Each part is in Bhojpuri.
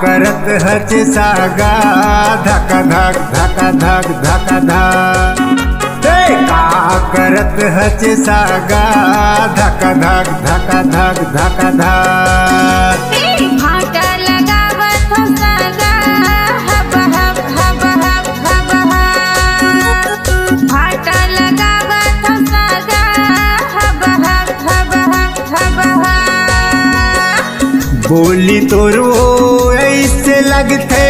करत हच सागा धक धक धक धक धक धक का करत हच सागा धक धक धक धक धक धक भाटा लगावत हो सागा हब हब हब हब हब हब भाटा लगावत हो सागा हब हब हब हब हब हब बोली तोर वो ऐसे लगते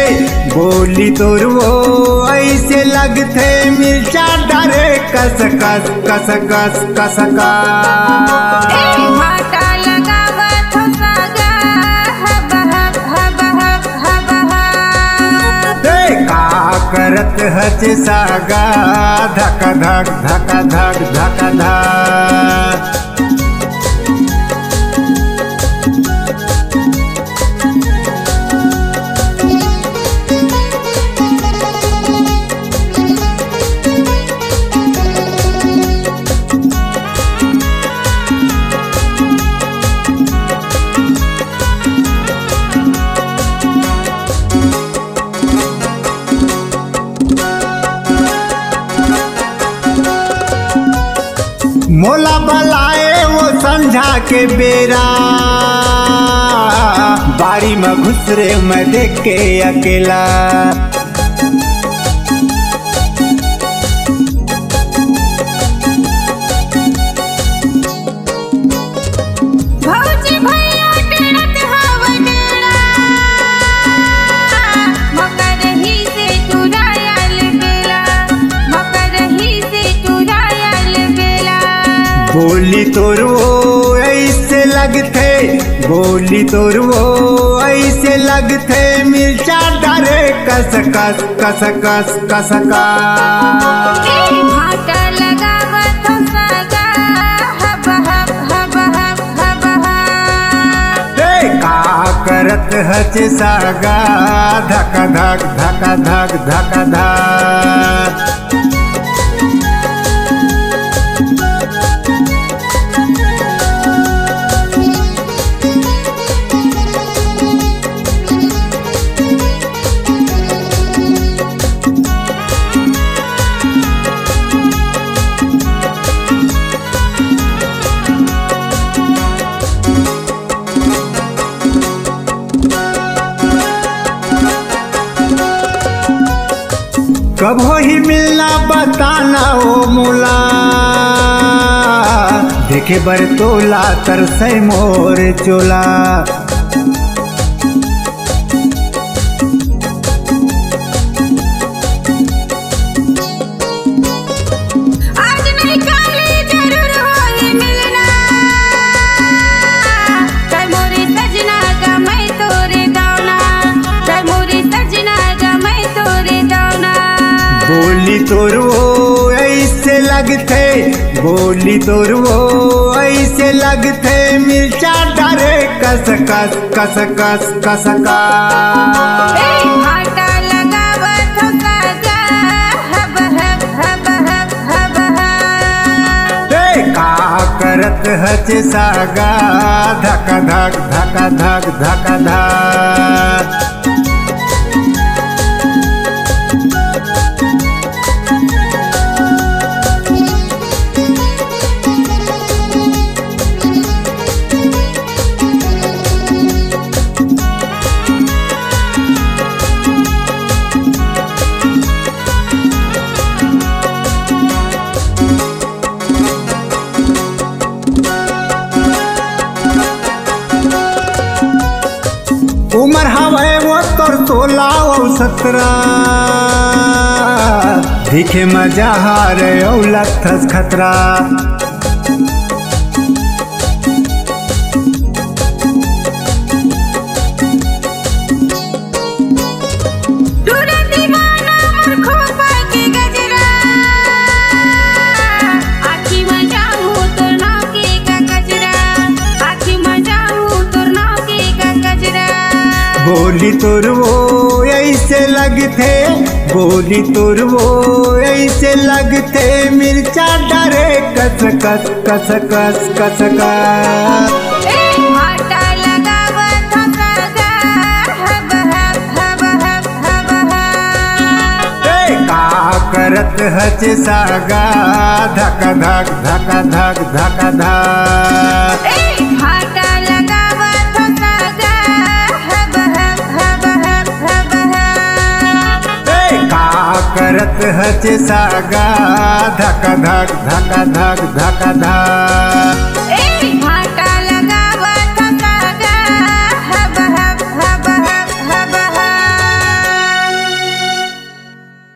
बोली तोर वो ऐसे लगते मिर्चा डारे कस कस कस कस कस भाटा लगावत हो सागा हब हब हब हब हब हब का करत हच सागा धक धक धक धक धक धक मोला बलाए वो संझा के बेरा बाड़ी में घुसरे में देख के अकेला भौजी भैया टेढ़त हवनेड़ा मकरही से चुरायल बेला मकरही से चुरायल बेला बोली तोर वो ऐसे लगते बोली तोर वो ऐसे लगते मिर्चा डारे कस कस कस कस कस भाटा लगावत हो सागा हब हब हब हब हब हब का करत हच सागा धक धक धक धक धक धक कब हो ही मिलना बताना ओ मोला देखे बर तोला तरसै मोर चोला आज नहीं काले जरूर होई मिलना कर मोरे सजना का मैं तोरे दावना कर मोरे सजना का मैं तोरे दावना बोली तोर वो ऐसे लगते बोली तोर वो ऐसे लगते मिर्चा डारे कस कस कस कस कस भाटा लगावत हो सागा हब हब हब हब हब हब का करत हच सागा धक धक धक धक धक धक उमर हवे वो तोर 16 और 17 दिखे मजा हारे औ लथस खतरा टूरे दीवाना मोर खोपा के गजरा आखी में जाऊं तोर नाव के का गजरा आखी में जाऊं तोर नाव के का गजरा बोली तोर वो ऐसे लगते बोली तोर वो ऐसे लगते मिर्चा डरे कस कस कस कस कस कस भाटा लगावत हो सागा हब करत हचे सागा धक धक धक धक धक धक फाटा लगावत हो सागा हब हब हब हब हब हब का करत हचे सागा धक धक धक धक धक धक